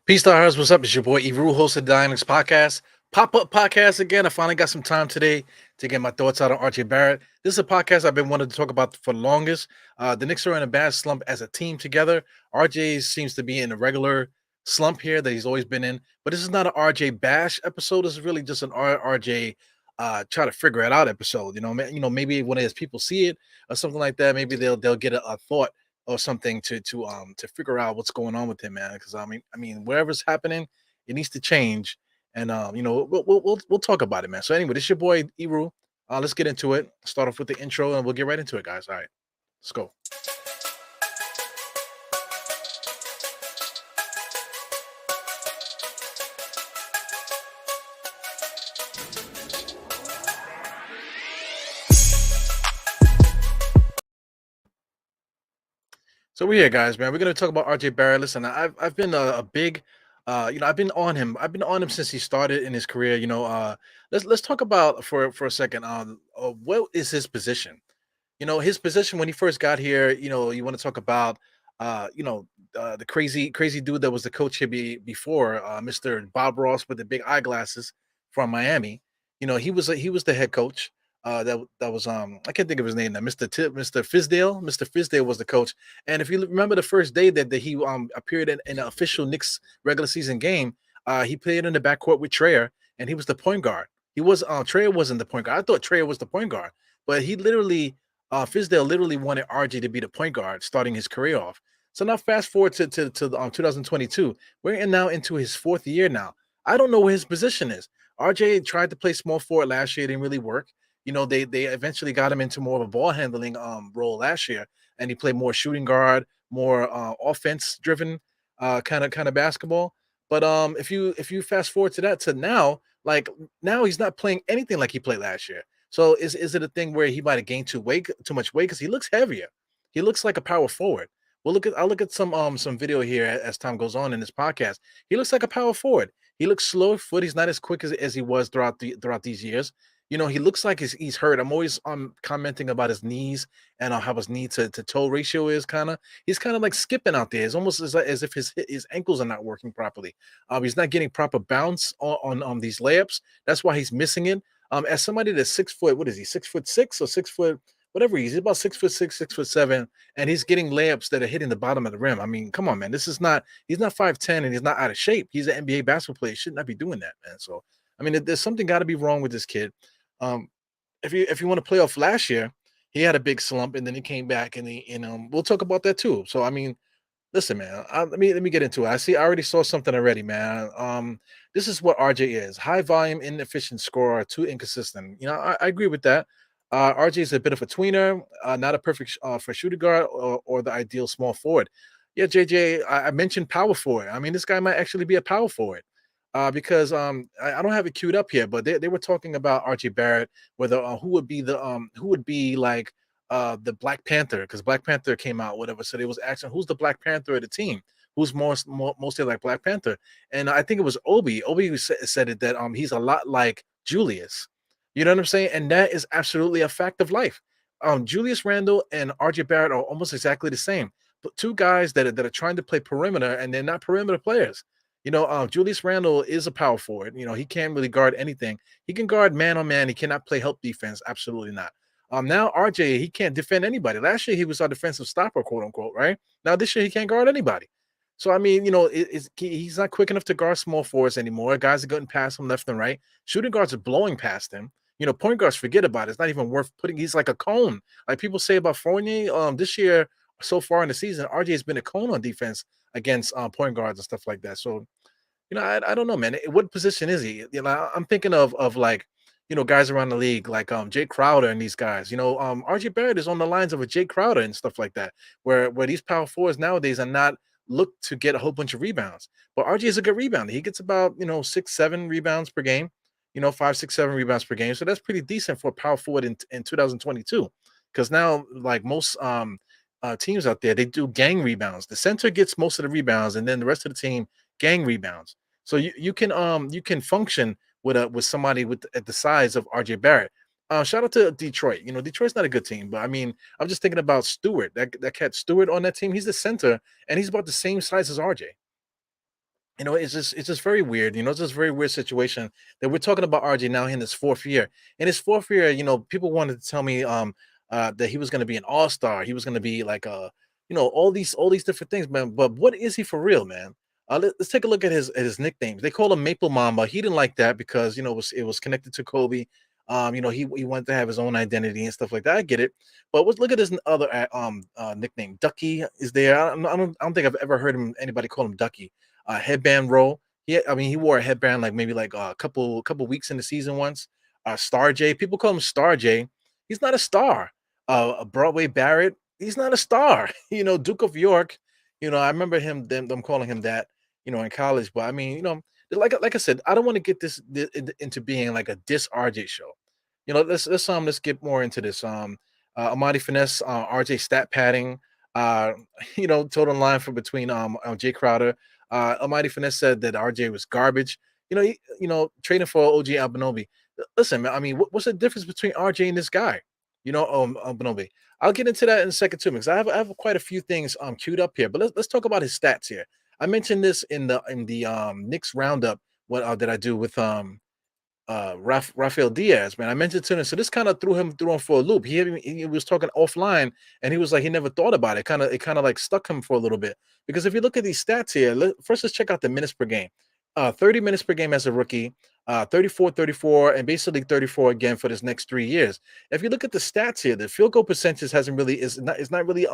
Peace, stars. What's up? It's your boy Eru, host of the Dynamics Podcast. Pop up podcast again. I finally got some time today to get my thoughts out on RJ Barrett. This is a podcast I've been wanting to talk about for the longest. The Knicks are in a bad slump as a team together. RJ seems to be in a regular slump here that he's always been in. But this is not an RJ bash episode. This is really just an RJ try to figure it out episode. Maybe when his people see it or something like that, maybe they'll get a thought or something to figure out what's going on with him, man. Because I mean, whatever's happening, it needs to change. And we'll talk about it, man. So anyway, this is your boy Eru. Let's get into it. Start off with the intro, and we'll get right into it, guys. All right, let's go. So we're here, guys, man. We're gonna talk about RJ Barrett. Listen, I've been a big, I've been on him. I've been on him since he started in his career. Let's talk about for a second. What is his position? His position when he first got here. You want to talk about, the crazy dude that was the coach here before, Mr. Bob Ross with the big eyeglasses from Miami. He was the head coach. That was I can't think of his name now. Mr. Fizdale. Mr. Fizdale was the coach. And if you remember the first day that he appeared in an official Knicks regular season game, he played in the backcourt with Trayer, and he was the point guard. He was Trayer wasn't the point guard. I thought Trayer was the point guard, but he literally Fizdale literally wanted RJ to be the point guard starting his career off. So now fast forward to 2022. Now into his fourth year now. I don't know where his position is. RJ tried to play small forward last year, it didn't really work. They eventually got him into more of a ball handling role last year, and he played more shooting guard, more offense driven kind of basketball. But if you fast forward to now, like now he's not playing anything like he played last year. So is it a thing where he might have gained too much weight because he looks heavier? He looks like a power forward. I'll look at some video here as time goes on in this podcast. He looks like a power forward. He looks slow foot. He's not as quick as he was throughout these years. He looks like he's hurt. I'm always commenting about his knees and how his knee to toe ratio is kind of. He's kind of like skipping out there. It's almost as if his ankles are not working properly. He's not getting proper bounce on these layups. That's why he's missing it. As somebody that's 6 foot, what is he? 6'6" or 6 foot, whatever he is. He's about 6'6", 6'7", and he's getting layups that are hitting the bottom of the rim. I mean, come on, man. This is not. He's not 5'10" and he's not out of shape. He's an NBA basketball player. He should not be doing that, man. So I mean, there's something got to be wrong with this kid. Um, if you want to play off last year, he had a big slump and then he came back and we'll talk about that too. So I mean, listen, man. Let me get into it. I already saw something already, man. This is what RJ is: high volume, inefficient scorer, too inconsistent. I agree with that. RJ is a bit of a tweener, not a perfect for shooting guard or the ideal small forward. Yeah, JJ, I mentioned power forward. I mean, this guy might actually be a power forward. Because I don't have it queued up here, but they were talking about Archie Barrett, whether who would be like the Black Panther, because Black Panther came out, whatever. So they was asking who's the Black Panther of the team, who's mostly like Black Panther, and I think it was Obi. Obi who said it that he's a lot like Julius. You know what I'm saying? And that is absolutely a fact of life. Julius Randle and RJ Barrett are almost exactly the same, but two guys that are trying to play perimeter and they're not perimeter players. Julius Randle is a power forward. He can't really guard anything. He can guard man on man. He cannot play help defense. Absolutely not. Now RJ, he can't defend anybody. Last year he was our defensive stopper, quote unquote, right? Now this year he can't guard anybody. So I mean, he's not quick enough to guard small forwards anymore. Guys are getting past him left and right. Shooting guards are blowing past him. Point guards forget about it. It's not even worth putting. He's like a cone, like people say about Fournier. This year so far in the season, RJ has been a cone on defense against point guards and stuff like that. So I don't know, man. What position is he? I'm thinking of like, guys around the league like Jake Crowder and these guys. RJ Barrett is on the lines of a Jake Crowder and stuff like that, where these power forwards nowadays are not looked to get a whole bunch of rebounds. But RJ is a good rebounder. He gets about 6, 7 rebounds per game. 5, 6, 7 rebounds per game. So that's pretty decent for a power forward in 2022. Because now, like most teams out there, they do gang rebounds. The center gets most of the rebounds, and then the rest of the team gang rebounds. So you can function with somebody at the size of RJ Barrett. Shout out to Detroit. Detroit's not a good team, but I mean, I'm just thinking about Stewart. That cat Stewart on that team. He's the center, and he's about the same size as RJ. It's just very weird. It's just a very weird situation that we're talking about RJ now in his fourth year. In his fourth year, people wanted to tell me that he was going to be an all-star. He was going to be like all these different things, man. But what is he for real, man? Let's take a look at his nicknames. They call him Maple Mamba. He didn't like that because it was connected to Kobe. He wanted to have his own identity and stuff like that. I get it, but look at his other nickname. Ducky is there. I don't think I've ever heard anybody call him Ducky. Headband roll. He wore a headband like maybe like a couple weeks in the season once. Star J. People call him Star J. He's not a star. A Broadway Barrett. He's not a star. Duke of York. I remember them calling him that. In college. But I mean, like I said, I don't want to get into being like a diss RJ show. Let's get more into this. Amadi Finesse, RJ stat padding. Uh, total line for between Jay Crowder. Almighty Finesse said that RJ was garbage. Trading for OG Abanobi. Listen, man. I mean, what's the difference between RJ and this guy? Abanobi. I'll get into that in a second too, because I have quite a few things queued up here. But let's talk about his stats here. I mentioned this in the Knicks roundup. What that I do with Rafael Diaz, man. I mentioned to him, so this kind of threw him for a loop. He was talking offline, and he was like he never thought about it. It kind of like stuck him for a little bit because if you look at these stats here, first let's check out the minutes per game. 30 minutes per game as a rookie, 34, 34, and basically 34 again for this next 3 years. If you look at the stats here, the field goal percentage hasn't really is not really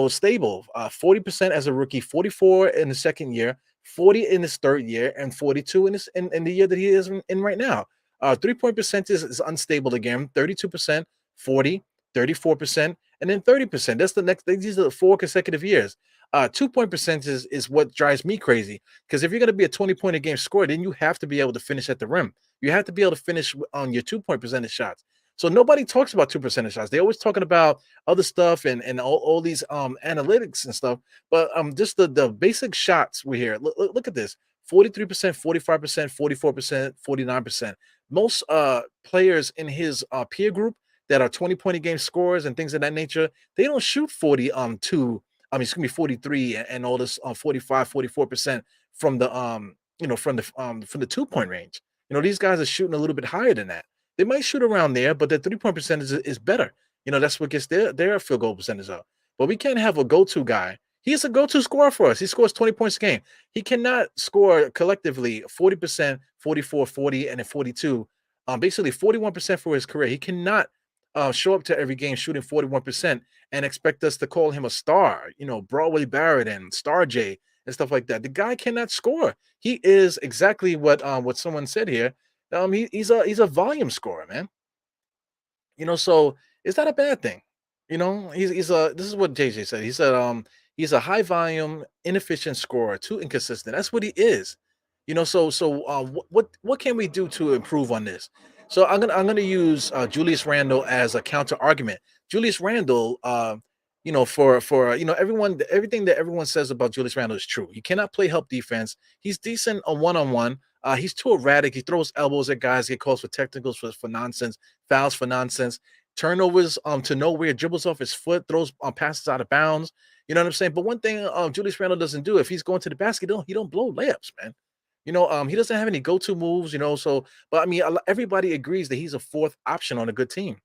stable. 40% as a rookie, 44 in the second year, 40 in his third year, and 42 in the year that he is in right now. 3-point percentage is unstable again, 32%, 40, 34%, and then 30%. That's the next, these are the 4 consecutive years. 2-point percentage is what drives me crazy because if you're going to be a 20-point a game scorer, then you have to be able to finish at the rim. You have to be able to finish on your 2-point percentage shots. So nobody talks about 2% shots. They're always talking about other stuff and all these analytics and stuff. But just the basic shots we hear. Look at this: 43%, 45%, 44%, 49%. Most players in his peer group that are 20-point a game scorers and things of that nature, they don't shoot 43 and all this 45, 44% from the 2-point range. These guys are shooting a little bit higher than that. They might shoot around there, but the 3-point percentage is better. That's what gets their field goal percentage up. But we can't have a go-to guy. He's a go-to scorer for us. He scores 20 points a game. He cannot score collectively 40%, 44, 40, and then 42. Basically 41% for his career. He cannot show up to every game shooting 41% and expect us to call him a star, Broadway Barrett and Star J and stuff like that. The guy cannot score. He is exactly what someone said here. He's a volume scorer, man. So is that a bad thing? He's a this is what JJ said. He said he's a high volume, inefficient scorer, too inconsistent. That's what he is. What can we do to improve on this? So I'm gonna use Julius Randle as a counter argument. Julius Randle, for everything that everyone says about Julius Randle is true. He cannot play help defense. He's decent on one-on-one. He's too erratic. He throws elbows at guys, get calls for technicals for nonsense, fouls for nonsense, turnovers to nowhere, dribbles off his foot, throws passes out of bounds. You know what I'm saying? But one thing Julius Randle doesn't do, if he's going to the basket, he don't blow layups, man. He doesn't have any go-to moves, so but I mean everybody agrees that he's a fourth option on a good team.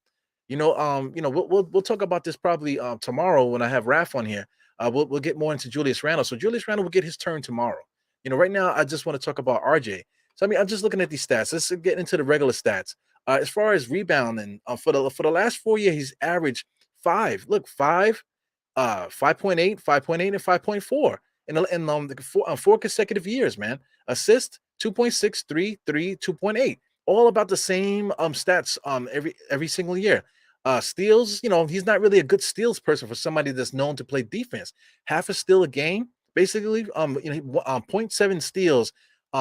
We'll talk about this probably tomorrow when I have Raf on here. We'll get more into Julius Randle. So Julius Randle will get his turn tomorrow. Right now I just want to talk about RJ. So I mean, I'm just looking at these stats. Let's get into the regular stats. As far as rebounding, for the last 4 years, he's averaged five. Look, 5.8, 5.8, and 5.4 in 4 consecutive years, man. Assist 2.6, 3, 3, 2.8. All about the same stats every single year. Steals, he's not really a good steals person for somebody that's known to play defense. Half a steal a game, basically. 0.7 steals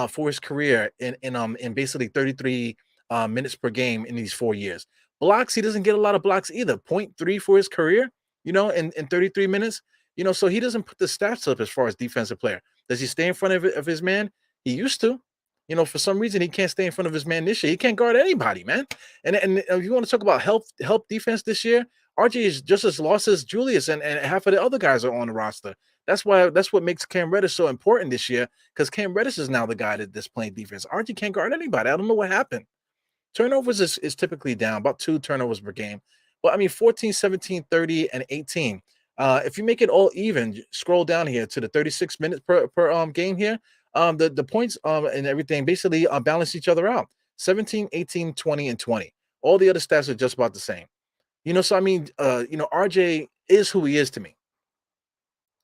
for his career in basically 33 minutes per game in these 4 years. Blocks, he doesn't get a lot of blocks either. 0.3 for his career, in 33 minutes. So he doesn't put the stats up as far as defensive player. Does he stay in front of his man? He used to. For some reason he can't stay in front of his man this year. He can't guard anybody, man. And if you want to talk about help defense this year, RJ is just as lost as Julius, and half of the other guys are on the roster. That's what makes Cam Reddish so important this year because Cam Reddish is now the guy that's playing defense. RJ can't guard anybody. I don't know what happened. Turnovers is typically down, about 2 turnovers per game. But I mean, 14, 17, 30, and 18. If you make it all even, scroll down here to the 36 minutes per game here. The points and everything basically balance each other out. 17, 18, 20, and 20. All the other stats are just about the same. So I mean, RJ is who he is to me.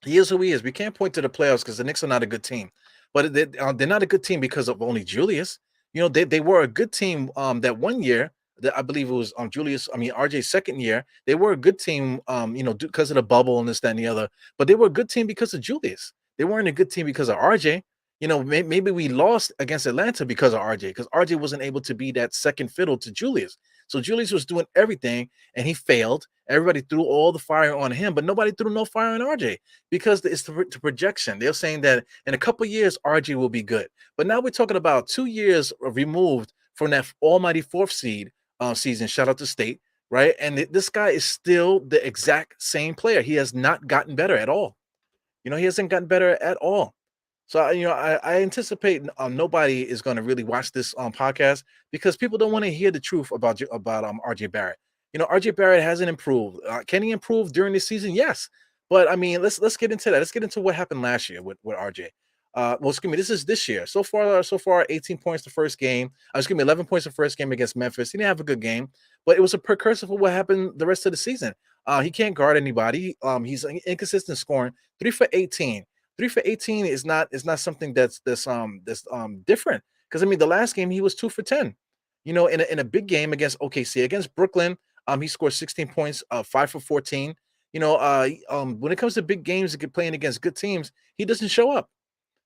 He is who he is. We can't point to the playoffs because the Knicks are not a good team, but they're not a good team because of only Julius. They were a good team that one year. That I believe it was Julius. I mean RJ's second year. They were a good team. Because of the bubble and this, that, and the other. But they were a good team because of Julius. They weren't a good team because of RJ. Maybe we lost against Atlanta because of RJ, because RJ wasn't able to be that second fiddle to Julius. So Julius was doing everything and he failed. Everybody threw all the fire on him, but nobody threw no fire on RJ because it's the projection. They're saying that in a couple of years, RJ will be good. But now we're talking about 2 years removed from that almighty fourth seed season. Shout out to State, right? And this guy is still the exact same player. He has not gotten better at all. He hasn't gotten better at all. So I anticipate nobody is going to really watch this podcast because people don't want to hear the truth about RJ Barrett. RJ Barrett hasn't improved. Can he improve during the season? Yes, but I mean let's get into that. Let's get into what happened last year with RJ. Well, excuse me. This is this year. So far, 18 points the first game. Excuse me, 11 points the first game against Memphis. He didn't have a good game, but it was a precursor for what happened the rest of the season. He can't guard anybody. He's inconsistent scoring. 3 for 18. 3 for 18 is not something that's different. Because I mean, the last game he was 2 for 10. In a big game against OKC, against Brooklyn, he scored 16 points, 5 for 14. When it comes to big games and playing against good teams, he doesn't show up.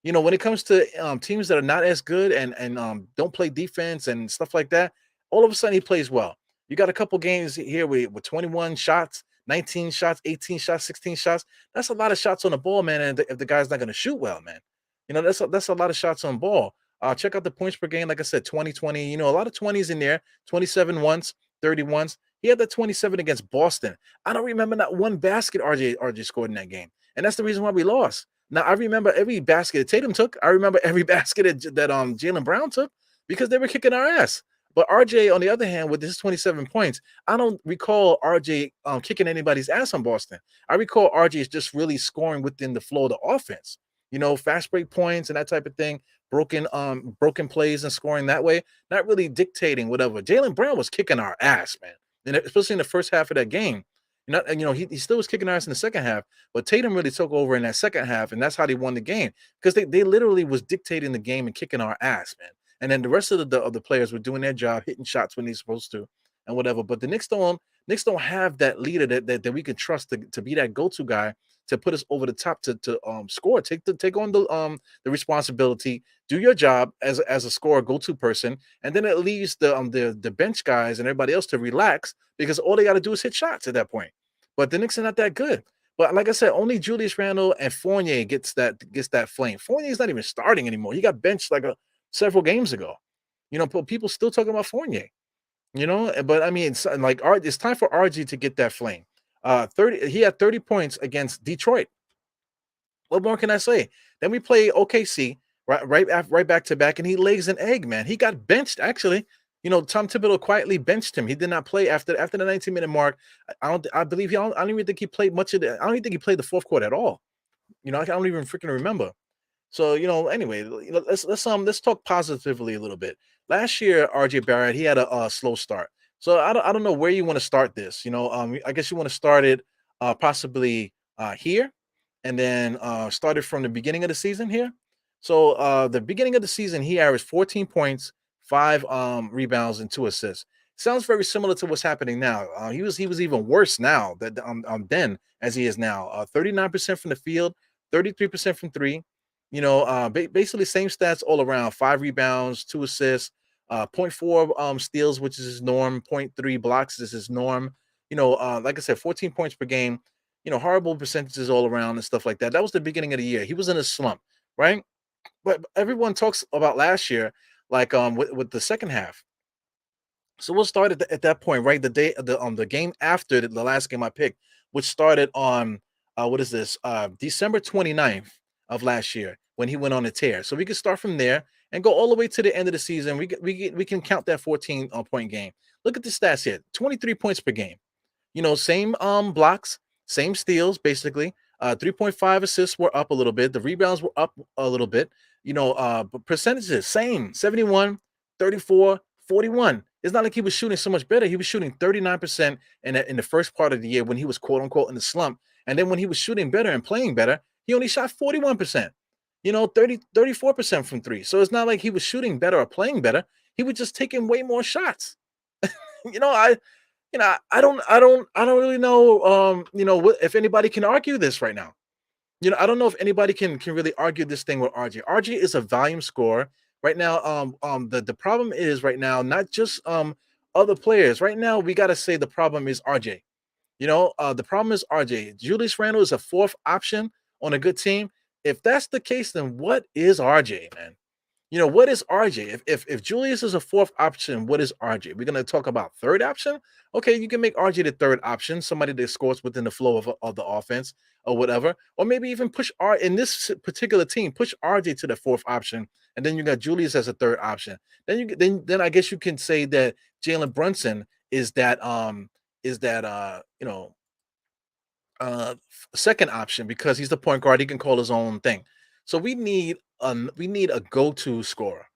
When it comes to teams that are not as good and don't play defense and stuff like that, all of a sudden he plays well. You got a couple games here with 21 shots, 19 shots, 18 shots, 16 shots. That's a lot of shots on the ball, man. And if the guy's not going to shoot well, man, that's a lot of shots on ball. Check out the points per game. Like I said, 20, 20, a lot of 20s in there, 27 once, 30 once. He had that 27 against Boston. I don't remember not one basket RJ scored in that game. And that's the reason why we lost. Now I remember every basket that Tatum took. I remember every basket that Jaylen Brown took because they were kicking our ass. But RJ, on the other hand, with his 27 points, I don't recall RJ kicking anybody's ass on Boston. I recall RJ is just really scoring within the flow of the offense. Fast break points and that type of thing, broken plays and scoring that way, not really dictating whatever. Jaylen Brown was kicking our ass, man, and especially in the first half of that game. He still was kicking ass in the second half, but Tatum really took over in that second half, and that's how they won the game because they literally was dictating the game and kicking our ass, man. And then the rest of the players were doing their job, hitting shots when they're supposed to, and whatever. But the Knicks don't have that leader that we can trust to be that go-to guy to put us over the top to score, take on the responsibility, do your job as a scorer, go-to person, and then it leaves the bench guys and everybody else to relax because all they got to do is hit shots at that point. But the Knicks are not that good. But like I said, only Julius Randle and Fournier gets that flame. Fournier's not even starting anymore. He got benched several games ago. But people still talking about Fournier. But I mean, it's time for RG to get that flame. 30. He had 30 points against Detroit. What more can I say? Then we play OKC right back to back, and he lays an egg, man. He got benched actually. Tom Thibodeau quietly benched him. He did not play after the 19-minute mark. I believe I don't even think he played much of the. I don't even think he played the fourth quarter at all. I don't even freaking remember. So anyway, let's talk positively a little bit. Last year, RJ Barrett, he had a slow start. So I don't know where you want to start this. I guess you want to start it possibly here, and then start it from the beginning of the season here. So the beginning of the season, he averaged 14 points, 5 rebounds, and 2 assists. Sounds very similar to what's happening now. He was even worse now that then as he is now. 39% from the field, 33% from three. Basically same stats all around. 5 rebounds, 2 assists, zero point 0.4 steals, which is his norm. 0.3 blocks is his norm. Like I said, 14 points per game. Horrible percentages all around and stuff like that. That was the beginning of the year. He was in a slump, right? But everyone talks about last year, like with the second half. So we'll start at that point, right? The game after the last game I picked, which started on what is this? December 29th of last year when he went on a tear. So we can start from there and go all the way to the end of the season. We can count that 14 point game. Look at the stats here: 23 points per game. Same blocks, same steals, basically. 3.5 assists were up a little bit. The rebounds were up a little bit. But percentages, same 71, 34, 41. It's not like he was shooting so much better. He was shooting 39% in the first part of the year when he was quote unquote in the slump. And then when he was shooting better and playing better, he only shot 41%, 34% from three. So it's not like he was shooting better or playing better. He was just taking way more shots. you know, I I don't really know if anybody can argue this right now. I don't know if anybody can really argue this thing with RJ. RJ is a volume scorer right now. The problem is right now not just other players. Right now we got to say the problem is RJ. The problem is RJ. Julius Randle is a fourth option on a good team. If that's the case, then what is RJ, man? What is RJ? If Julius is a fourth option, what is RJ? We're gonna talk about third option. Okay, you can make RJ the third option, somebody that scores within the flow of the offense or whatever, or maybe even push R in this particular team, push RJ to the fourth option, and then you got Julius as a third option. Then I guess you can say that Jalen Brunson is that second option because he's the point guard. He can call his own thing. So we need a go-to scorer.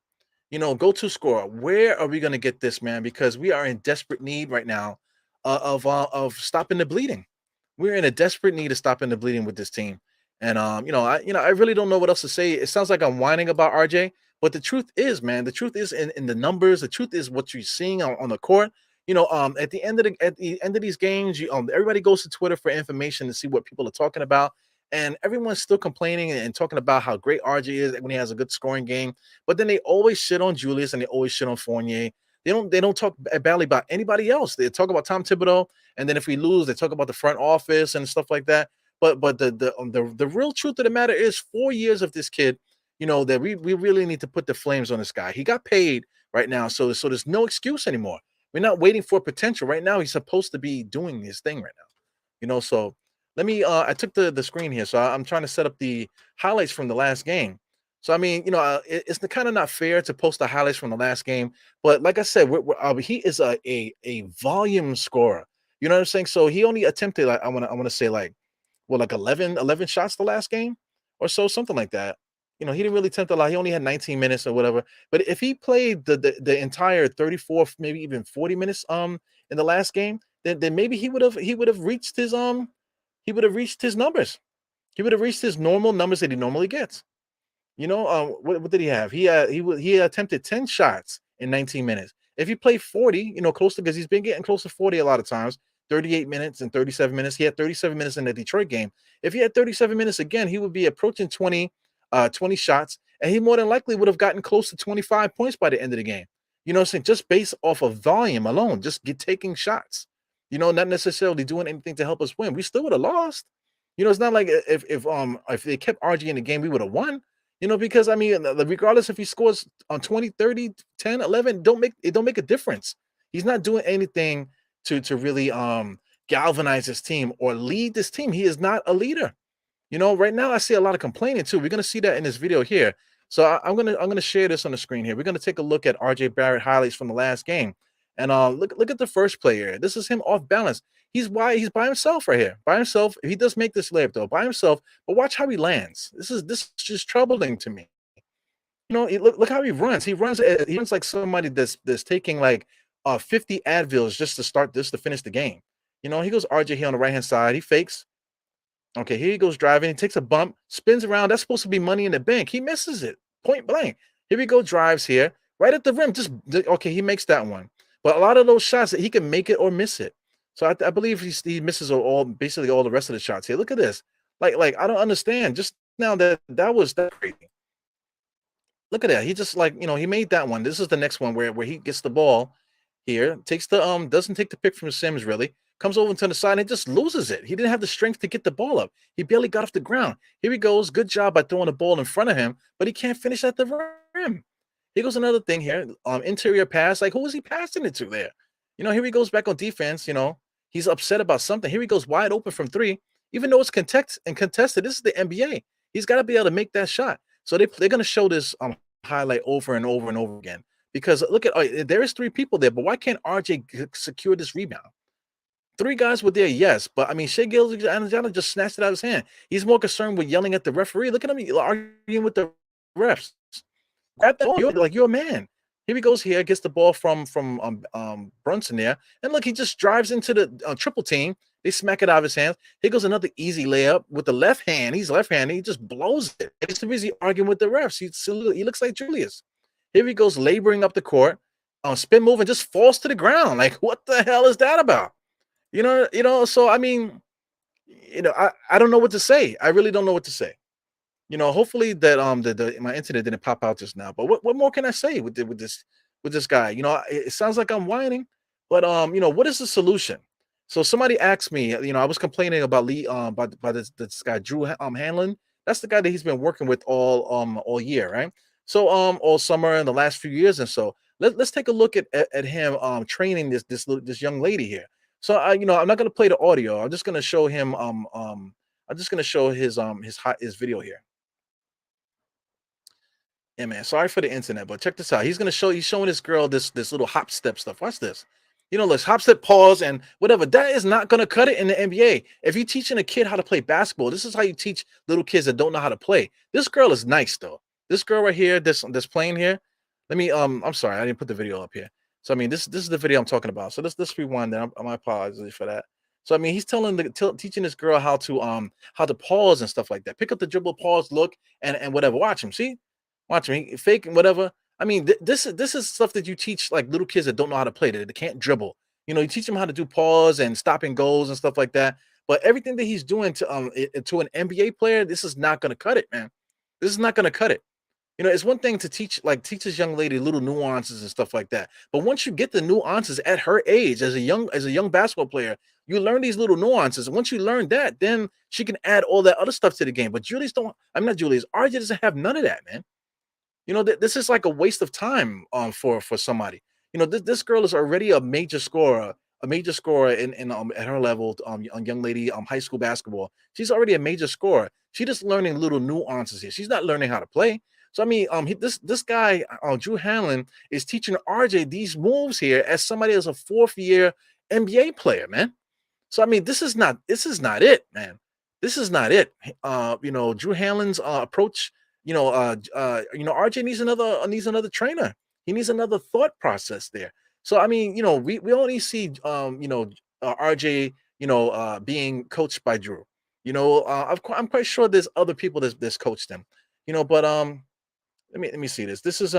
Go-to scorer. Where are we going to get this man? Because we are in desperate need right now of stopping the bleeding. We're in a desperate need of stopping the bleeding with this team. And I really don't know what else to say. It sounds like I'm whining about RJ, but the truth is, man, the truth is in the numbers. The truth is what you're seeing on the court. At the end of these games, everybody goes to Twitter for information to see what people are talking about, and everyone's still complaining and talking about how great RJ is when he has a good scoring game. But then they always shit on Julius and they always shit on Fournier. They don't talk badly about anybody else. They talk about Tom Thibodeau, and then if we lose, they talk about the front office and stuff like that. But the real truth of the matter is 4 years of this kid. That we really need to put the flames on this guy. He got paid right now, so there's no excuse anymore. We're not waiting for potential. Right now, he's supposed to be doing his thing right now. So let me I took the screen here. So I'm trying to set up the highlights from the last game. So I mean, it's the kind of not fair to post the highlights from the last game, but like I said, he is a volume scorer. You know what I'm saying? So he only attempted, like, I want to say, like, well, like 11 shots the last game or so, something like that. He didn't really attempt a lot. He only had 19 minutes or whatever. But if he played the entire 34, maybe even 40 minutes in the last game, then maybe he would have reached his numbers. He would have reached his normal numbers that he normally gets. What did he have? He attempted 10 shots in 19 minutes. If he played 40, close to, because he's been getting close to 40 a lot of times, 38 minutes and 37 minutes. He had 37 minutes in the Detroit game. If he had 37 minutes again, he would be approaching 20 shots, and he more than likely would have gotten close to 25 points by the end of the game. What I'm saying? Just based off of volume alone, just taking shots. Not necessarily doing anything to help us win. We still would have lost. It's not like if they kept RG in the game, we would have won. Because I mean, regardless if he scores on 20, 30, 10, 11, don't make a difference. He's not doing anything to really galvanize his team or lead this team. He is not a leader. Right now I see a lot of complaining too. We're gonna see that in this video here. So I'm gonna share this on the screen here. We're gonna take a look at RJ Barrett highlights from the last game. And look at the first player. This is him off balance. He's by himself right here. By himself. He does make this layup though, by himself. But watch how he lands. This is just troubling to me. Look how he runs. He runs like somebody that's taking like 50 Advils just to start this to finish the game. He goes RJ here on the right hand side. He fakes. Okay, here he goes driving. He takes a bump, spins around. That's supposed to be money in the bank. He misses it, point blank. Here we go, drives here, right at the rim. Okay, he makes that one. But a lot of those shots that he can make it or miss it. So I believe he misses basically all the rest of the shots here. Look at this. Like I don't understand. Just now that was that crazy. Look at that. He just he made that one. This is the next one where he gets the ball here, takes the doesn't take the pick from Sims really, comes over to the side and just loses it. He didn't have the strength to get the ball up. He barely got off the ground. Here he goes. Good job by throwing the ball in front of him, but he can't finish at the rim. Here goes another thing here. Interior pass. Like, who is he passing it to there? Here he goes back on defense. He's upset about something. Here he goes wide open from three, even though it's contested. This is the NBA. He's got to be able to make that shot. So they're gonna show this highlight over and over and over again. Because look at there is three people there, but why can't RJ secure this rebound? Three guys were there, yes, but I mean, Shea Gilgeous-Alexander just snatched it out of his hand. He's more concerned with yelling at the referee. Look at him arguing with the refs. Grab that ball. You're a man. Here he goes. Here gets the ball from Brunson there, and look, he just drives into the triple team. They smack it out of his hands. Here goes another easy layup with the left hand. He's left-handed. He just blows it. He's too busy arguing with the refs. He looks like Julius. Here he goes laboring up the court, spin move and just falls to the ground. Like, what the hell is that about? So I mean, I don't know what to say. I really don't know what to say. Hopefully that my internet didn't pop out just now. But what more can I say with this guy? It sounds like I'm whining, but what is the solution? So somebody asked me, I was complaining about Lee by this guy Drew Hanlon. That's the guy that he's been working with all year, right? So all summer and the last few years, and so let's take a look at him training this young lady here. So I'm not going to play the audio. I'm just going to show him I'm just going to show his video here. Yeah, man. Sorry for the internet, but check this out. He's showing this girl this little hop step stuff. Watch this. Let's hop step, pause, and whatever. That is not gonna cut it in the NBA. If you're teaching a kid how to play basketball, this is how you teach little kids that don't know how to play. This girl is nice though. This girl right here, this playing here. Let me I'm sorry, I didn't put the video up here. So I mean, this is the video I'm talking about. So let's rewind that. My apologies for that. So I mean, he's teaching this girl how to pause and stuff like that. Pick up the dribble, pause, look, and whatever. Watch him. See, watch him. He fake and whatever. I mean, this is stuff that you teach like little kids that don't know how to play, that they can't dribble. You teach them how to do pause and stopping goals and stuff like that. But everything that he's doing to an NBA player, this is not going to cut it, man. This is not going to cut it. It's one thing to teach this young lady little nuances and stuff like that. But once you get the nuances at her age, as a young basketball player, you learn these little nuances. And once you learn that, then she can add all that other stuff to the game. But I'm not Julius. RJ doesn't have none of that, man. This is like a waste of time for somebody. This girl is already a major scorer in at her level, a young lady, high school basketball. She's already a major scorer. She's just learning little nuances here. She's not learning how to play. So I mean, this guy, Drew Hanlon, is teaching RJ these moves here as somebody as a fourth year NBA player, man. So I mean, this is not it, man. This is not it. Drew Hanlon's approach. RJ needs another trainer. He needs another thought process there. So I mean, we only see RJ, being coached by Drew. I'm quite sure there's other people that's coached him. But let me see this. This is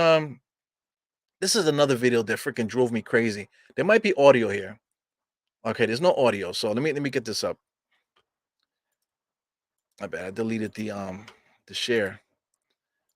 another video that freaking drove me crazy. There might be audio here. Okay, there's no audio. So let me get this up. I bet I deleted the share.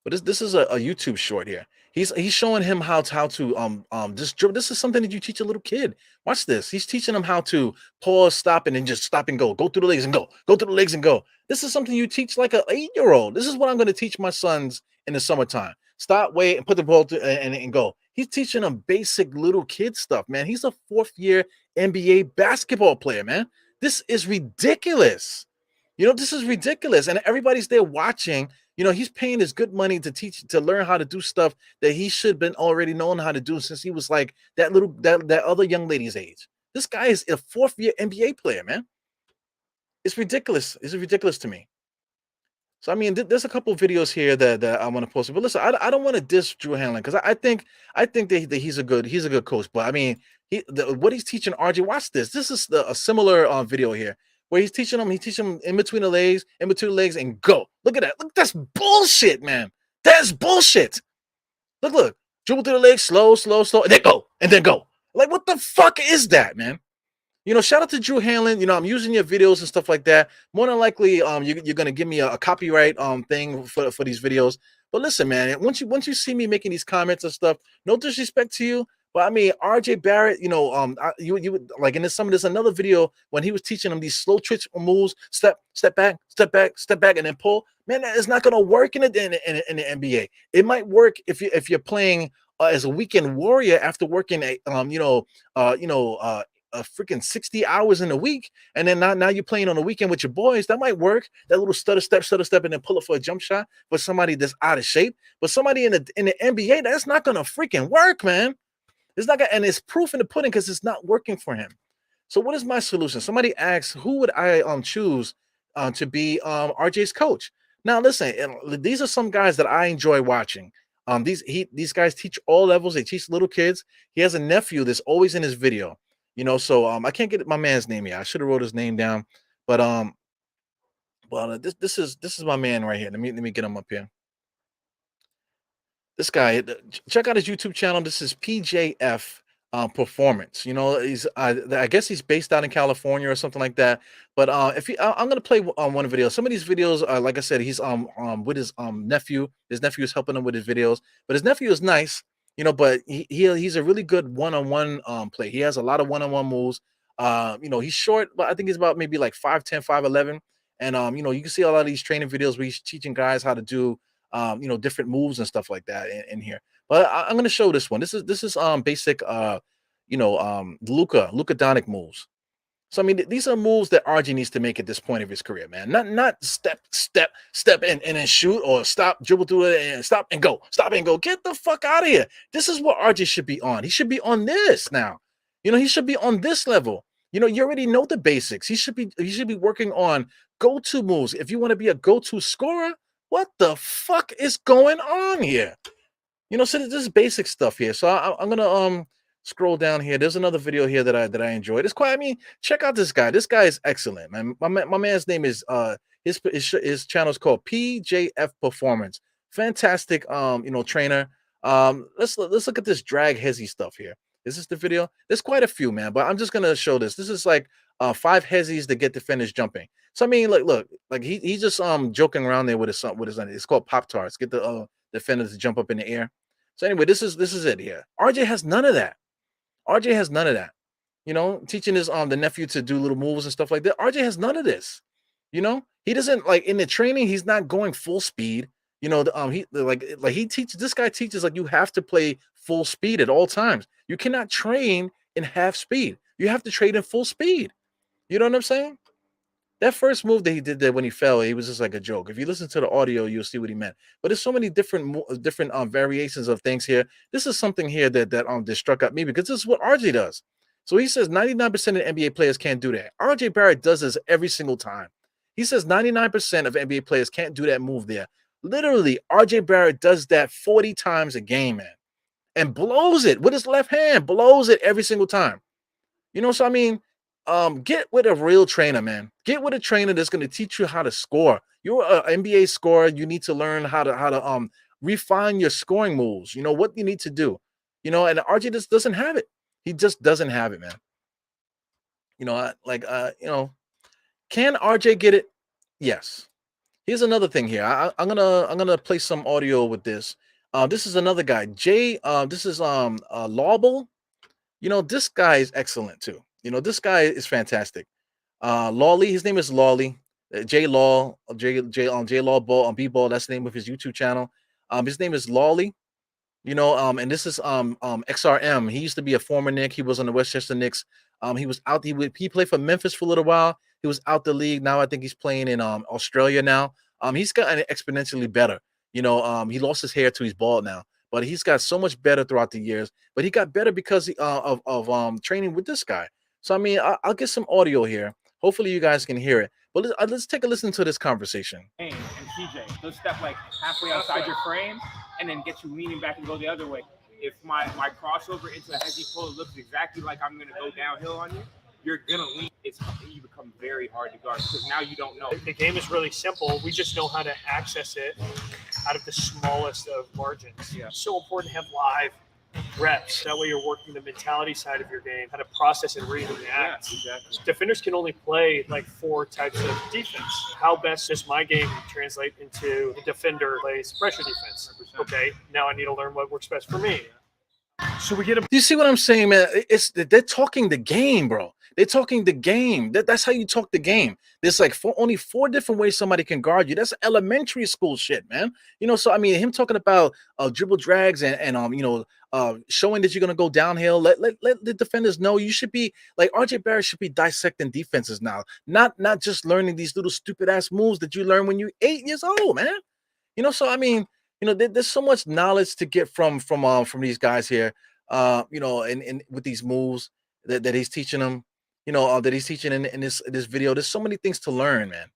But this is a YouTube short here. He's showing him how to just dribble. This is something that you teach a little kid. Watch this. He's teaching him how to pause, stop, and then just stop and go. Go through the legs and go. Go through the legs and go. This is something you teach like an 8-year-old. This is what I'm going to teach my sons in the summertime. Stop, wait, and put the ball and go. He's teaching them basic little kid stuff, man. He's a fourth year NBA basketball player, man. This is ridiculous. This is ridiculous. And everybody's there watching. He's paying his good money to learn how to do stuff that he should have been already known how to do since he was like that other young lady's age. This guy is a fourth year NBA player, man. It's ridiculous. It's ridiculous to me. So I mean, there's a couple of videos here that I want to post. But listen, I don't want to diss Drew Hanlon because I think that he's a good coach. But I mean, what he's teaching RJ. Watch this. This is a similar video here where he's teaching him in between the legs, and go. Look at that. Look, that's bullshit, man. That's bullshit. Look. Dribble through the legs, slow, and then go. Like, what the fuck is that, man? Shout out to Drew Hanlon. I'm using your videos and stuff like that. More than likely, you're gonna give me a copyright thing for these videos. But listen, man, once you see me making these comments and stuff, no disrespect to you, Well, I mean, RJ Barrett, you would like in this some of this another video when he was teaching him these slow twitch moves, step back, step back, step back, and then pull. Man, that is not gonna work in the NBA. It might work if you're playing as a weekend warrior after working a freaking 60 hours in a week, and then now you're playing on the weekend with your boys. That might work. That little stutter step, and then pull up for a jump shot for somebody that's out of shape. But somebody in the NBA, that's not gonna freaking work, man. It's not gonna, and it's proof in the pudding because it's not working for him. So what is my solution? Somebody asks, who would I choose to be RJ's coach? Now listen, these are some guys that I enjoy watching. These guys teach all levels. They teach little kids. He has a nephew that's always in his video. So I can't get my man's name here. I should have wrote his name down, but this is my man right here. Let me get him up here. This guy, check out his YouTube channel. This is PJF Performance. He's I guess he's based out in California or something like that. But if he, I'm gonna play one video. Some of these videos, like I said, he's with his nephew. His nephew is helping him with his videos. But his nephew is nice, but he's a really good one-on-one play. He has a lot of one-on-one moves. He's short, but I think he's about maybe like 5'10", 5'11". And you can see a lot of these training videos where he's teaching guys how to do different moves and stuff like that in here. But I'm going to show this one. This is basic Luka Doncic moves. So I mean, these are moves that RJ needs to make at this point of his career, man. Not step in and then shoot, or stop, dribble through it and stop and go, stop and go. Get the fuck out of here. This is what RJ should be on. He should be on this now. He should be on this level. You already know the basics. He should be working on go-to moves. If you want to be a go-to scorer, what the fuck is going on here? So this is basic stuff here. So I'm gonna scroll down here. There's another video here that I enjoyed. It's quite. I mean, check out this guy. This guy is excellent, man. My man's name is his channel is called PJF Performance. Fantastic, trainer. Let's look at this drag hezzy stuff here. Is this the video? There's quite a few, man. But I'm just gonna show this. This is like 5 hezzies to get defenders jumping. So I mean, look, like he's just joking around there with his it's called Pop Tarts. Get the defenders to jump up in the air. So anyway, this is it here. RJ has none of that. RJ has none of that. Teaching his the nephew to do little moves and stuff like that. RJ has none of this. He doesn't, like, in the training, he's not going full speed. He teaches, this guy teaches like you have to play full speed at all times. You cannot train in half speed. You have to train in full speed. You know what I'm saying? That first move that he did there when he fell, he was just like a joke. If you listen to the audio, you'll see what he meant. But there's so many different variations of things here. This is something here that struck at me, because this is what RJ does. So he says 99% of NBA players can't do that. RJ Barrett does this every single time. He says 99% of NBA players can't do that move there. Literally, RJ Barrett does that 40 times a game, man, and blows it with his left hand, blows it every single time. So I mean, get with a real trainer, man. Get with a trainer that's going to teach you how to score. You're an NBA scorer. You need to learn how to refine your scoring moves. What you need to do. And RJ just doesn't have it. He just doesn't have it, man. Can RJ get it? Yes. Here's another thing here. I'm gonna play some audio with this. This is another guy. This is Lawble. This guy is excellent too. This guy is fantastic. Lawley, his name is Lawley. J Law, J Law Ball on B Ball. That's the name of his YouTube channel. His name is Lawley. And this is XRM. He used to be a former Knick. He was on the Westchester Knicks. He was out. He played for Memphis for a little while. He was out the league. Now I think he's playing in Australia now. He's gotten exponentially better. He lost his hair too. He's bald now, but he's got so much better throughout the years. But he got better because of training with this guy. So I mean, I'll get some audio here. Hopefully you guys can hear it. But let's take a listen to this conversation. And CJ, they'll step like halfway outside your frame and then get you leaning back and go the other way. If my crossover into a hezzy pull looks exactly like I'm going to go downhill on you, you're going to lean. You become very hard to guard because now you don't know. The game is really simple. We just know how to access it out of the smallest of margins. Yeah. It's so important to have live reps. That way you're working the mentality side of your game, how to process and read and react. Yeah, exactly. Defenders can only play like 4 types of defense. How best does my game translate into a defender plays pressure defense? 100%. Okay, now I need to learn what works best for me. So we get a You see what I'm saying, man? It's they're talking the game, bro. They're talking the game. That's how you talk the game. There's like only four different ways somebody can guard you. That's elementary school shit, man. So I mean, him talking about dribble drags and showing that you're gonna go downhill. Let the defenders know you should be like RJ Barrett should be dissecting defenses now, not just learning these little stupid ass moves that you learn when you're 8 years old, man. So I mean, there's so much knowledge to get from these guys here. And with these moves that he's teaching them, that he's teaching in this video. There's so many things to learn, man.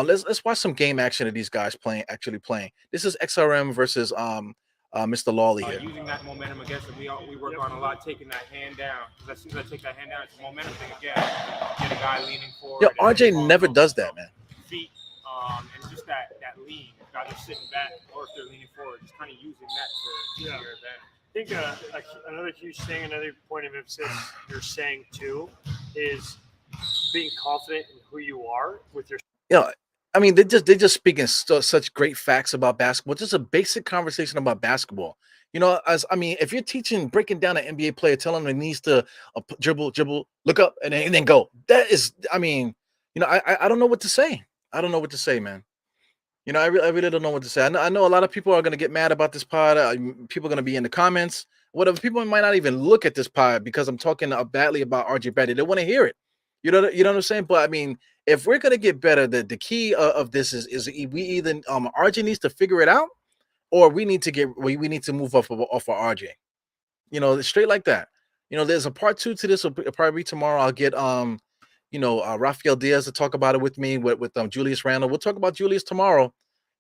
Let's watch some game action of these guys actually playing. This is XRM versus Mr. Lawley here. Using that momentum against him, we work on a lot taking that hand down. Because as soon as I take that hand down, it's a momentum thing again. Get a guy leaning forward. Yeah, RJ never does that, man. Feet, and just that lean. If guys are sitting back or if they're leaning forward, just kind of using that to your advantage. I think another huge thing, another point of emphasis you're saying too, is being confident in who you are with your. I mean, they're just speaking such great facts about basketball. Just a basic conversation about basketball. If you're breaking down an NBA player, telling him he needs to dribble, look up, and then go. That is, I don't know what to say. I don't know what to say, man. I really don't know what to say. I know a lot of people are going to get mad about this pod. People are going to be in the comments. Whatever. People might not even look at this pod because I'm talking badly about RJ Barrett. They want to hear it. You know what I'm saying? But I mean, if we're going to get better, the key of this is we either RJ needs to figure it out, or we need to move off of RJ. Straight like that. There's a part 2 to this. Will probably be tomorrow. I'll get Rafael Diaz to talk about it with me with Julius Randle. We'll talk about Julius tomorrow,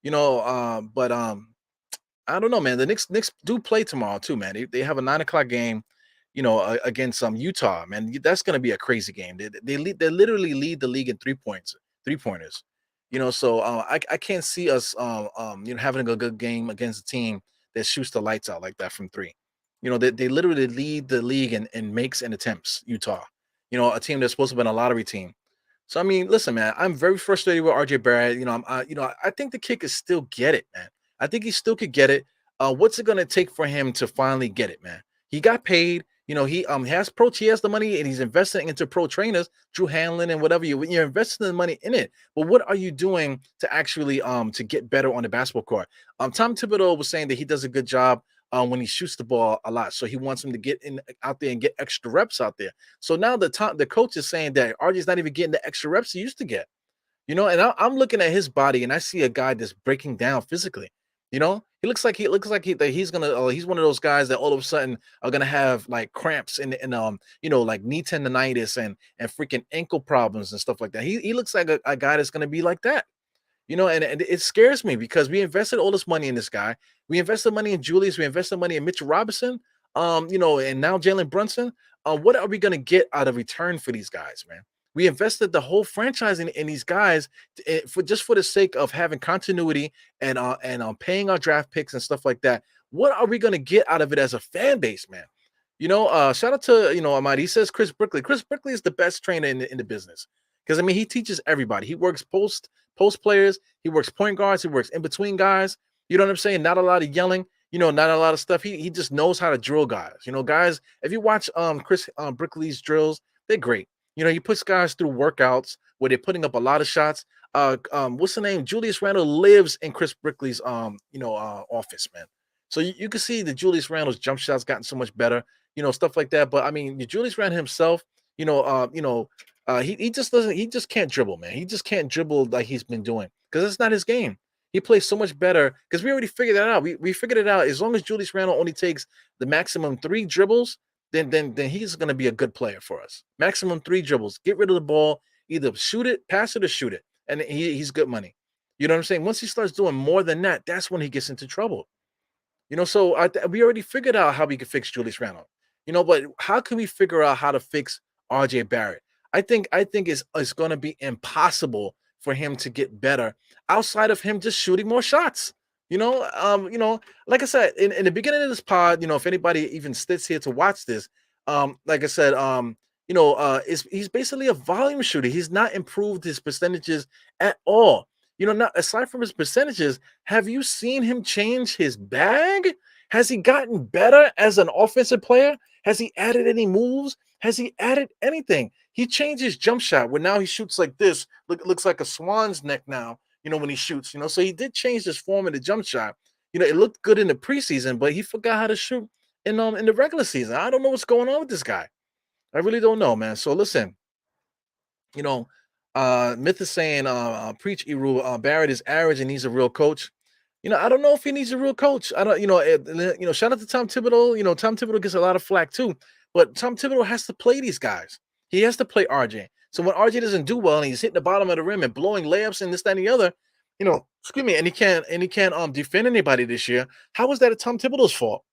but I don't know, man. The Knicks do play tomorrow too, man. They have a 9 o'clock game, against Utah, man. That's going to be a crazy game. They literally lead the league in 3-pointers. So I can't see us having a good game against a team that shoots the lights out like that from 3. They literally lead the league in makes and attempts. Utah. A team that's supposed to be a lottery team. So I mean, listen, man, I'm very frustrated with RJ Barrett. I think the kid could still get it, man. I think he still could get it. What's it gonna take for him to finally get it, man? He got paid. He has the money and he's investing into pro trainers, Drew Hanlon and whatever. You're investing the money in it. But what are you doing to actually to get better on the basketball court? Tom Thibodeau was saying that he does a good job when he shoots the ball a lot. So he wants him to get out there and get extra reps out there. So now the coach is saying that RJ's not even getting the extra reps he used to get. And I'm looking at his body and I see a guy that's breaking down physically. He looks like he's gonna he's one of those guys that all of a sudden are gonna have like cramps and like knee tendonitis and freaking ankle problems and stuff like that. He looks like a guy that's gonna be like that. And it scares me because we invested all this money in this guy. We invested money in Julius. We invested money in Mitchell Robinson. And now Jalen Brunson. What are we going to get out of return for these guys, man? We invested the whole franchise in these guys for the sake of having continuity and paying our draft picks and stuff like that. What are we going to get out of it as a fan base, man? Shout out to Ahmad. He says Chris Brickley. Chris Brickley is the best trainer in the business because I mean he teaches everybody. He works post players. He works point guards. He works in between guys. You know what I'm saying? Not a lot of yelling. Not a lot of stuff. He just knows how to drill guys. Guys. If you watch Chris Brickley's drills, they're great. He puts guys through workouts where they're putting up a lot of shots. What's the name? Julius Randle lives in Chris Brickley's office, man. So you can see that Julius Randle's jump shots gotten so much better. Stuff like that. But I mean, Julius Randle himself, he just can't dribble, man. He just can't dribble like he's been doing because it's not his game. He plays so much better because we already figured that out. We figured it out. As long as Julius Randle only takes the maximum 3 dribbles, then he's going to be a good player for us. Maximum 3 dribbles. Get rid of the ball. Either shoot it, pass it, or shoot it. And he's good money. You know what I'm saying? Once he starts doing more than that, that's when he gets into trouble. So we already figured out how we could fix Julius Randle. But how can we figure out how to fix RJ Barrett? I think it's going to be impossible for him to get better outside of him just shooting more shots. Like I said, in the beginning of this pod, if anybody even sits here to watch this, like I said, he's basically a volume shooter. He's not improved his percentages at all. Not aside from his percentages, have you seen him change his bag? Has he gotten better as an offensive player? Has he added any moves? Has he added anything? He changed his jump shot where now he shoots like this. Looks like a swan's neck now, when he shoots, So he did change his form in the jump shot. It looked good in the preseason, but he forgot how to shoot in the regular season. I don't know what's going on with this guy. I really don't know, man. So listen, you know, Myth is saying, preach Eru. Barrett is average and he's a real coach. I don't know if he needs a real coach. I don't, shout out to Tom Thibodeau. Tom Thibodeau gets a lot of flack too, but Tom Thibodeau has to play these guys. He has to play RJ. So when RJ doesn't do well and he's hitting the bottom of the rim and blowing layups and this, that, and the other, excuse me, and he can't defend anybody this year. How is that a Tom Thibodeau's fault?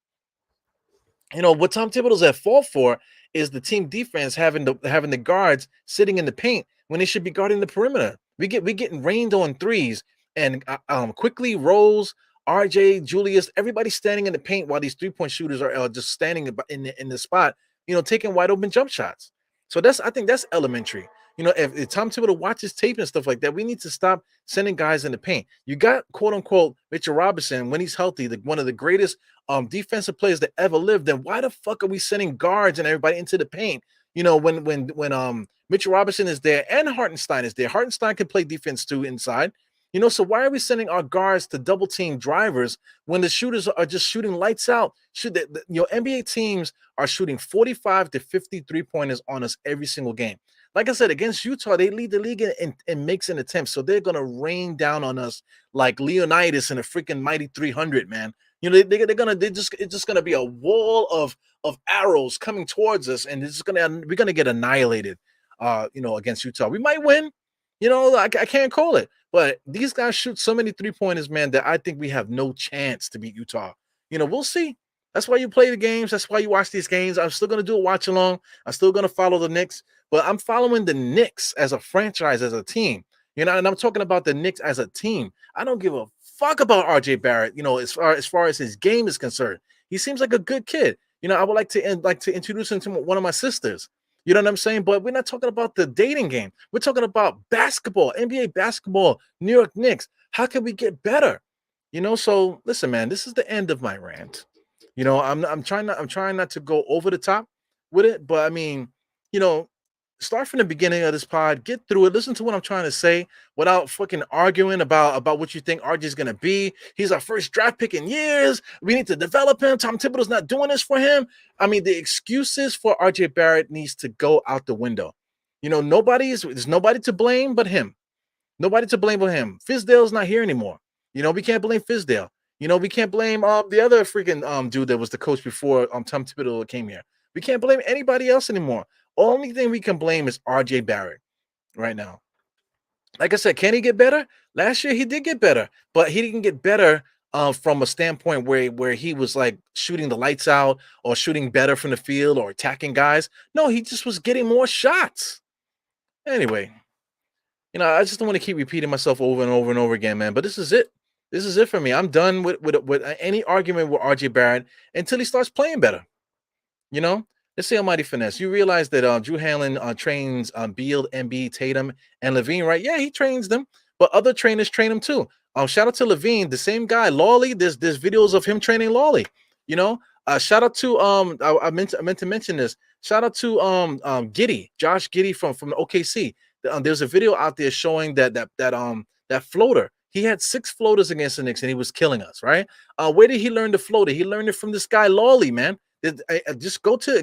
What Tom Thibodeau's at fault for is the team defense having the guards sitting in the paint when they should be guarding the perimeter. We getting rained on threes and quickly Rose, RJ, Julius, everybody standing in the paint while these 3-point shooters are just standing in the spot, taking wide open jump shots. So I think that's elementary. If Tom Thibodeau watches tape and stuff like that, we need to stop sending guys in the paint. You got quote unquote Mitchell Robinson when he's healthy, one of the greatest defensive players that ever lived. Then why the fuck are we sending guards and everybody into the paint? When Mitchell Robinson is there and Hartenstein is there. Hartenstein can play defense too inside. So why are we sending our guards to double team drivers when the shooters are just shooting lights out? NBA teams are shooting 45 to 50 3-pointers on us every single game. Like I said, against Utah, they lead the league in makes and attempts. So they're gonna rain down on us like Leonidas in a freaking mighty 300, man. It's just gonna be a wall of arrows coming towards us, and we're gonna get annihilated. Against Utah, we might win. I can't call it, but these guys shoot so many 3-pointers, man, that I think we have no chance to beat Utah. We'll see. That's why you play the games. That's why you watch these games. I'm still gonna do a watch along. I'm still gonna follow the Knicks. But I'm following the Knicks as a franchise, as a team. And I'm talking about the Knicks as a team. I don't give a fuck about RJ Barrett, as far as his game is concerned. He seems like a good kid. I would like to introduce him to one of my sisters. You know what I'm saying? But we're not talking about the dating game. We're talking about basketball, NBA basketball, New York Knicks. How can we get better? So listen, man, this is the end of my rant. I'm trying not to go over the top with it, but I mean, start from the beginning of this pod, get through it, listen to what I'm trying to say without fucking arguing about what you think RJ is gonna be. He's our first draft pick in years. We need to develop him. Tom Thibodeau's not doing this for him. I mean, the excuses for RJ Barrett needs to go out the window. There's nobody to blame but him. Nobody to blame but him. Fizdale's not here anymore. We can't blame Fizdale. We can't blame the other freaking dude that was the coach before Tom Thibodeau came here. We can't blame anybody else anymore. Only thing we can blame is RJ Barrett right now. Like I said, can he get better? Last year he did get better, but he didn't get better from a standpoint where he was like shooting the lights out or shooting better from the field or attacking guys. No, he just was getting more shots. Anyway, I just don't want to keep repeating myself over and over and over again, man. But this is it. This is it for me. I'm done with any argument with RJ Barrett until he starts playing better. Let's say Almighty Finesse. You realize that Drew Hanlon trains Beal, Embiid, Tatum, and Levine, right? Yeah, he trains them, but other trainers train them too. Shout out to Levine, the same guy, Lawley. There's videos of him training Lawley. Shout out to I meant to mention this. Shout out to Giddey, Josh Giddey from OKC. There's a video out there showing that floater. He had 6 floaters against the Knicks and he was killing us, right? Where did he learn the floater? He learned it from this guy Lawley, man. Just go to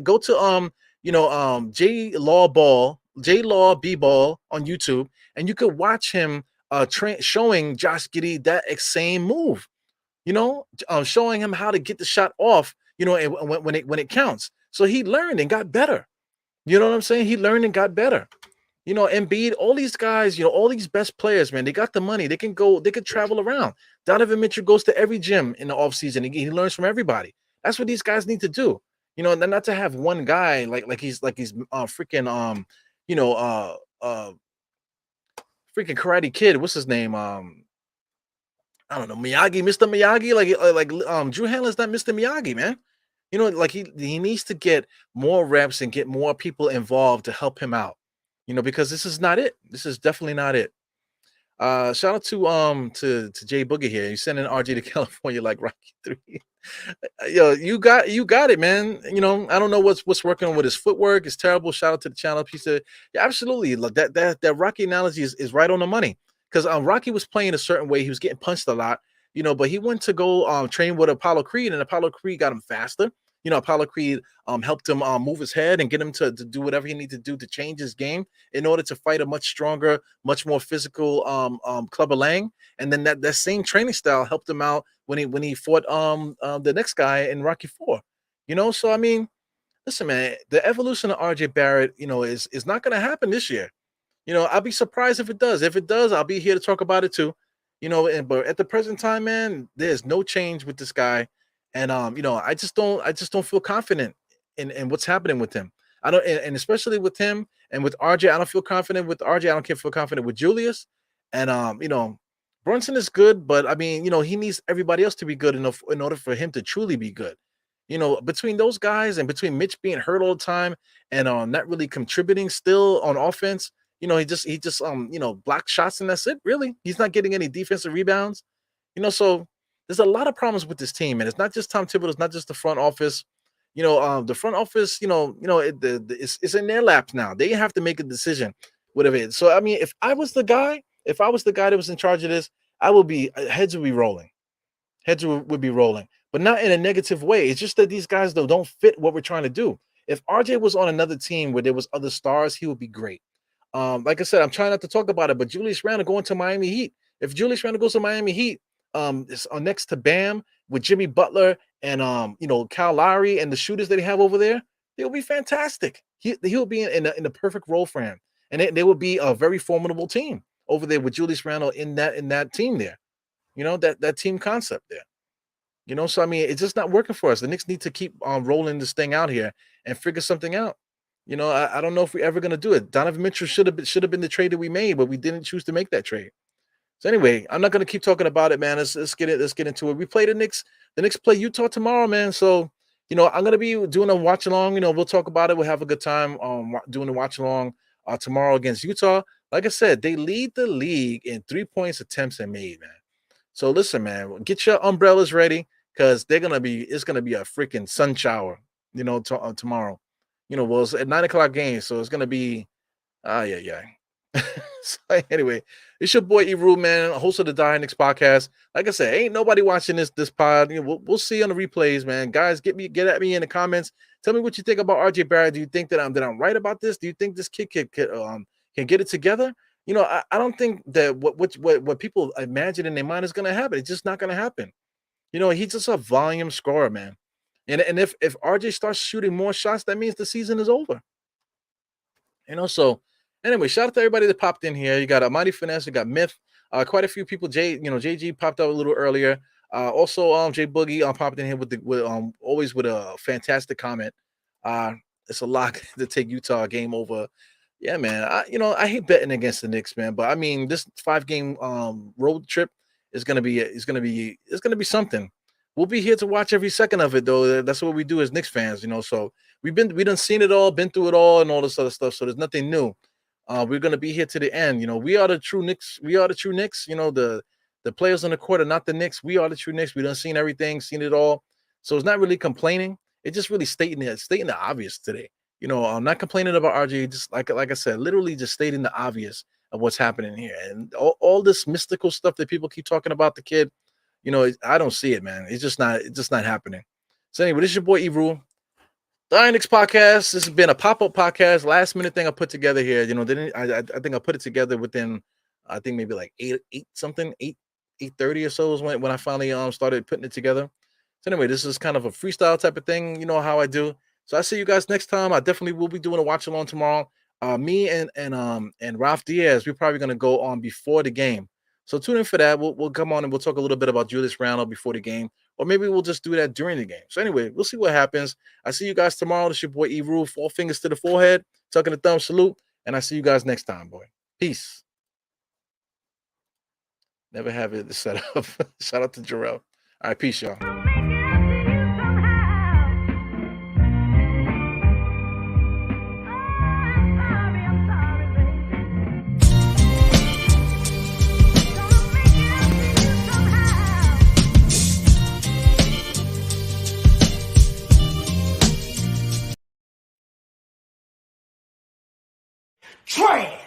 J Law B Ball on YouTube, and you could watch him showing Josh Giddey that same move. Showing him how to get the shot off. When it counts. So he learned and got better. You know what I'm saying? He learned and got better. Embiid, all these guys, all these best players, man, they got the money. They can travel around. Donovan Mitchell goes to every gym in the offseason. He learns from everybody. That's what these guys need to do. Not to have one guy like he's freaking freaking Karate Kid. What's his name? I don't know, Miyagi, Mr. Miyagi. Like Drew Hanlon's not Mr. Miyagi, man. He needs to get more reps and get more people involved to help him out. Because this is not it. This is definitely not it. Shout out to Jay Boogie here. You sending RJ to California like Rocky 3. Yo, you got it, man. I don't know what's working with his footwork. It's terrible. Shout out to the channel. He said, yeah, absolutely. Like that Rocky analogy is right on the money. Because Rocky was playing a certain way. He was getting punched a lot, but he went to go train with Apollo Creed, and Apollo Creed got him faster. Apollo Creed helped him move his head and get him to do whatever he needed to do to change his game in order to fight a much stronger, much more physical Clubber Lang. And then that same training style helped him out when he fought the next guy in Rocky 4. So I mean, listen, man, the evolution of RJ Barrett, is not going to happen this year. I'll be surprised if it does. If it does, I'll be here to talk about it too. But at the present time, man, there's no change with this guy. And I just don't feel confident in what's happening with him. I don't, and especially with him and with RJ, I don't feel confident with RJ. I don't feel confident with Julius. And Brunson is good, but I mean, he needs everybody else to be good enough in order for him to truly be good. Between those guys and between Mitch being hurt all the time and not really contributing still on offense, he just block shots and that's it. Really, he's not getting any defensive rebounds. So there's a lot of problems with this team, and it's not just Tom Thibodeau, it's not just the front office. The front office, it's in their laps now. They have to make a decision, whatever it is. So I mean, if I was the guy that was in charge of this, heads would be rolling. Heads would be rolling, but not in a negative way. It's just that these guys though don't fit what we're trying to do. If RJ was on another team where there was other stars, he would be great. Like I said, I'm trying not to talk about it, but Julius Randle going to Miami Heat. If Julius Randle goes to Miami Heat, it's next to Bam with Jimmy Butler and Kyle Lowry and the shooters that they have over there, they'll be fantastic. He'll be in the perfect role for him, and they will be a very formidable team over there with Julius Randle in that team there. That team concept there. So I mean, it's just not working for us. The Knicks need to keep rolling this thing out here and figure something out. I don't know if we're ever gonna do it. Donovan Mitchell should have been the trade that we made, but we didn't choose to make that trade. So anyway, I'm not gonna keep talking about it, man. Let's get into it. We play the Knicks. The Knicks play Utah tomorrow, man. So I'm gonna be doing a watch along. We'll talk about it. We'll have a good time doing a watch along tomorrow against Utah. Like I said, they lead the league in 3-point attempts and made, man. So listen, man, get your umbrellas ready because it's gonna be a freaking sun shower, tomorrow. Well, it's at 9:00 game, so it's gonna be yeah. So anyway, it's your boy Eru, man, host of the Die Knicks podcast. Like I said, ain't nobody watching this pod. We'll see on the replays, man. Guys, get at me in the comments. Tell me what you think about RJ Barrett. Do you think that I'm right about this? Do you think this kid can get it together? I don't think that what people imagine in their mind is gonna happen. It's just not gonna happen. He's just a volume scorer, man. And if RJ starts shooting more shots, that means the season is over. So anyway, shout out to everybody that popped in here. You got Mighty Finesse, you got Myth, quite a few people. JG popped out a little earlier. Also, Jay Boogie popped in here with always with a fantastic comment. It's a lot to take Utah game over. Yeah, man. I hate betting against the Knicks, man. But I mean, this 5-game road trip is gonna be something. We'll be here to watch every second of it, though. That's what we do as Knicks fans, So we done seen it all, been through it all, and all this other stuff. So there's nothing new. We're gonna be here to the end. We are the true Knicks. We are the true Knicks. The players on the court are not the Knicks. We are the true Knicks. We done seen everything, seen it all. So it's not really complaining. It's just really stating the obvious today. I'm not complaining about RJ. Just like I said, literally just stating the obvious of what's happening here, and all this mystical stuff that people keep talking about the kid. I don't see it, man. It's just not happening. So anyway, this is your boy Eru. The Knicks podcast. This has been a pop-up podcast, last minute thing I put together here. I think I put it together within, I think maybe like 8:30 or so was when I finally started putting it together. So anyway, this is kind of a freestyle type of thing. You know how I do. So I see you guys next time. I definitely will be doing a watch along tomorrow. Me and Ralph Diaz, we're probably gonna go on before the game. So tune in for that. We'll come on and we'll talk a little bit about Julius Randle before the game, or maybe we'll just do that during the game. So anyway, we'll see what happens. I see you guys tomorrow. This is your boy Eru, 4 fingers to the forehead, tucking the thumb salute, and I see you guys next time, boy. Peace. Never have it set up. Shout out to Jarrell. All right, peace, y'all. trash.